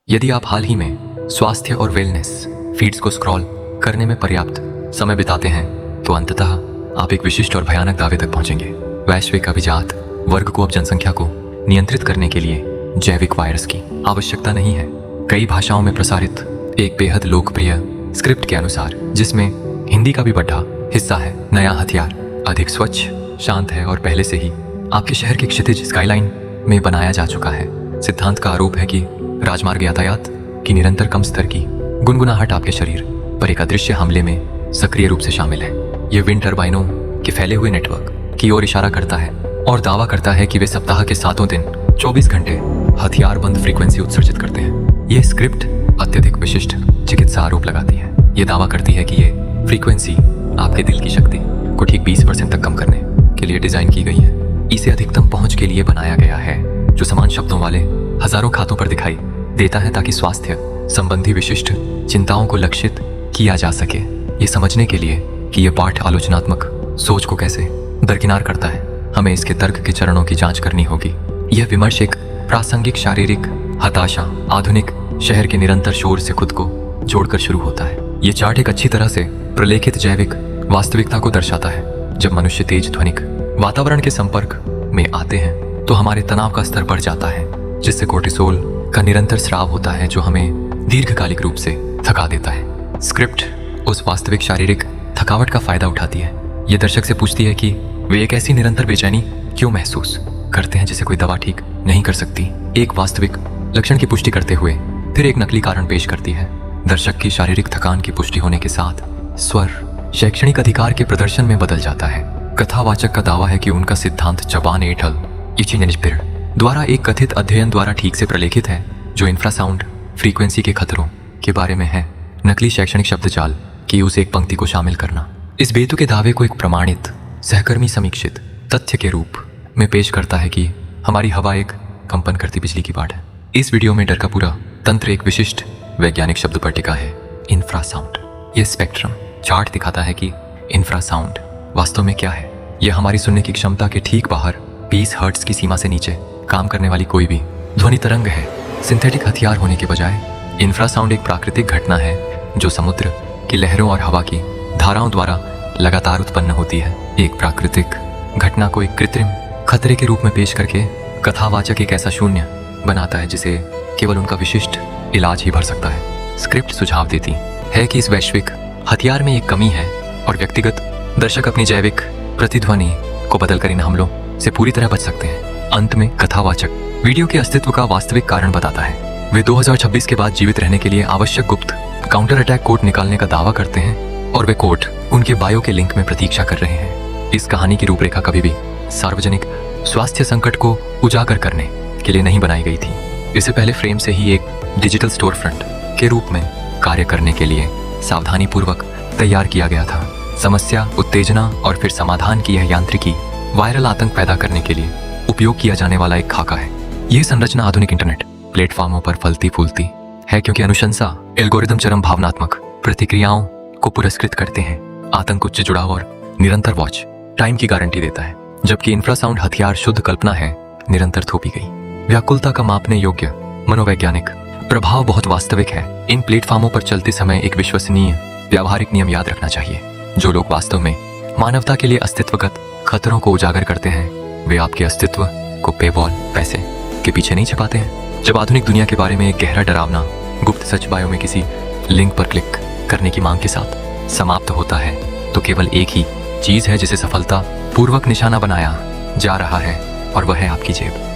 यदि आप हाल ही में स्वास्थ्य और वेलनेस फीड्स को स्क्रॉल करने में पर्याप्त समय बिताते हैं तो अंततः आप एक विशिष्ट और भयानक दावे तक पहुंचेंगे। वैश्विक अभिजात वर्ग को अब जनसंख्या को नियंत्रित करने के लिए जैविक वायरस की आवश्यकता नहीं है। कई भाषाओं में प्रसारित एक बेहद लोकप्रिय स्क्रिप्ट के अनुसार, जिसमें हिंदी का भी बड़ा हिस्सा है, नया हथियार अधिक स्वच्छ, शांत है और पहले से ही आपके शहर के क्षितिज स्काईलाइन में बनाया जा चुका है। सिद्धांत का आरोप है कि राजमार्ग यातायात की निरंतर कम स्तर की गुनगुनाहट आपके शरीर पर एक अदृश्य हमले में सक्रिय रूप से शामिल है। ये विंड टर्बाइनों के फैले हुए नेटवर्क की ओर इशारा करता है और दावा करता है कि वे सप्ताह के 7 दिन 24 घंटे हथियारबंद फ्रीक्वेंसी उत्सर्जित करते हैं। यह स्क्रिप्ट अत्यधिक विशिष्ट चिकित्सा आरोप लगाती है। ये दावा करती है कि ये फ्रीक्वेंसी आपके दिल की शक्ति को ठीक 20% तक कम करने के लिए डिजाइन की गई है। इसे अधिकतम पहुंच के लिए बनाया गया है, जो समान शब्दों वाले हजारों खातों पर दिखाई देता है, ताकि स्वास्थ्य संबंधी विशिष्ट चिंताओं को लक्षित किया जा सके। ये समझने के लिए कि यह पाठ आलोचनात्मक सोच को कैसे दरकिनार करता है, हमें इसके तर्क के चरणों की जांच करनी होगी। यह विमर्श एक प्रासंगिक शारीरिक हताशा आधुनिक शहर के निरंतर शोर से खुद को जोड़कर शुरू होता है। ये चार्ट एक अच्छी तरह से प्रलेखित जैविक वास्तविकता को दर्शाता है। जब मनुष्य तेज ध्वनिक वातावरण के संपर्क में आते हैं तो हमारे तनाव का स्तर बढ़ जाता है, जिससे कोर्टिसोल का निरंतर स्राव होता है, जो हमें दीर्घकालिक रूप से थका देता है। स्क्रिप्ट उस वास्तविक शारीरिक थकावट का फायदा उठाती है। ये दर्शक से पूछती है कि वे एक ऐसी निरंतर बेचैनी क्यों महसूस करते हैं जिसे कोई दवा ठीक नहीं कर सकती। एक वास्तविक लक्षण की पुष्टि करते हुए फिर एक नकली कारण पेश करती है। दर्शक की शारीरिक थकान की पुष्टि होने के साथ स्वर शैक्षणिक अधिकार के प्रदर्शन में बदल जाता है। कथावाचक का दावा है कि उनका सिद्धांत जबान एठल इचिनेनिस्बिर द्वारा एक कथित अध्ययन द्वारा ठीक से प्रलेखित है, जो इंफ्रासाउंड फ्रीक्वेंसी के खतरों के बारे में है। नकली शैक्षणिक शब्दजाल की उस एक पंक्ति को शामिल करना इस बेतुके दावे को एक प्रमाणित सहकर्मी समीक्षित तथ्य के रूप में पेश करता है कि हमारी हवा एक कंपन करती बिजली की बाढ़ है। इस वीडियो में डर का पूरा तंत्र एक विशिष्ट वैज्ञानिक शब्द पर टिका है, इंफ्रासाउंड। यह स्पेक्ट्रम चार्ट दिखाता है कि इंफ्रासाउंड वास्तव में क्या है। यह हमारी सुनने की क्षमता के ठीक बाहर 20 हर्ट्ज की सीमा से नीचे काम करने वाली कोई भी ध्वनि तरंग है। सिंथेटिक हथियार होने के बजाय इंफ्रासाउंड एक प्राकृतिक घटना है, जो समुद्र की लहरों और हवा की धाराओं द्वारा लगातार उत्पन्न होती है। एक प्राकृतिक घटना को एक कृत्रिम खतरे के रूप में पेश करके कथावाचक एक ऐसा शून्य बनाता है जिसे केवल उनका विशिष्ट इलाज ही भर सकता है। स्क्रिप्ट सुझाव देती है कि इस वैश्विक हथियार में एक कमी है और व्यक्तिगत दर्शक अपनी जैविक प्रतिध्वनि को बदलकर इन हमलों से पूरी तरह बच सकते हैं। अंत में कथावाचक वीडियो के अस्तित्व का वास्तविक कारण बताता है। वे 2026 के बाद जीवित रहने के लिए आवश्यक गुप्त काउंटर अटैक कोड निकालने का दावा करते हैं और वे कोड उनके बायो के लिंक में प्रतीक्षा कर रहे हैं। इस कहानी की रूपरेखा कभी भी सार्वजनिक स्वास्थ्य संकट को उजागर करने के लिए नहीं बनाई गई थी। इससे पहले फ्रेम से ही एक डिजिटल स्टोर फ्रंट के रूप में कार्य करने के लिए सावधानी पूर्वक तैयार किया गया था। समस्या, उत्तेजना और फिर समाधान की यह यांत्रिकी वायरल आतंक पैदा करने के लिए उपयोग किया जाने वाला एक खाका है। यह संरचना आधुनिक इंटरनेट प्लेटफॉर्मों पर फलती फूलती है, क्योंकि अनुशंसा एल्गोरिदम चरम भावनात्मक प्रतिक्रियाओं को पुरस्कृत करते हैं। आतंक उच्च जुड़ाव और निरंतर वॉच टाइम की गारंटी देता है, जबकि इंफ्रासाउंड हथियार शुद्ध कल्पना है, निरंतर थोपी गई। व्याकुलता का मापने योग्य मनोवैज्ञानिक प्रभाव बहुत वास्तविक है। इन प्लेटफॉर्मों पर चलते समय एक विश्वसनीय व्यावहारिक नियम याद रखना चाहिए। जो लोग वास्तव में मानवता के लिए अस्तित्वगत खतरों को उजागर करते हैं, वे आपके अस्तित्व को पेवॉल पैसे के पीछे नहीं छिपाते हैं। जब आधुनिक दुनिया के बारे में एक गहरा डरावना गुप्त सच बायो में किसी लिंक पर क्लिक करने की मांग के साथ समाप्त होता है, तो केवल एक ही चीज है जिसे सफलता पूर्वक निशाना बनाया जा रहा है, और वह है आपकी जेब।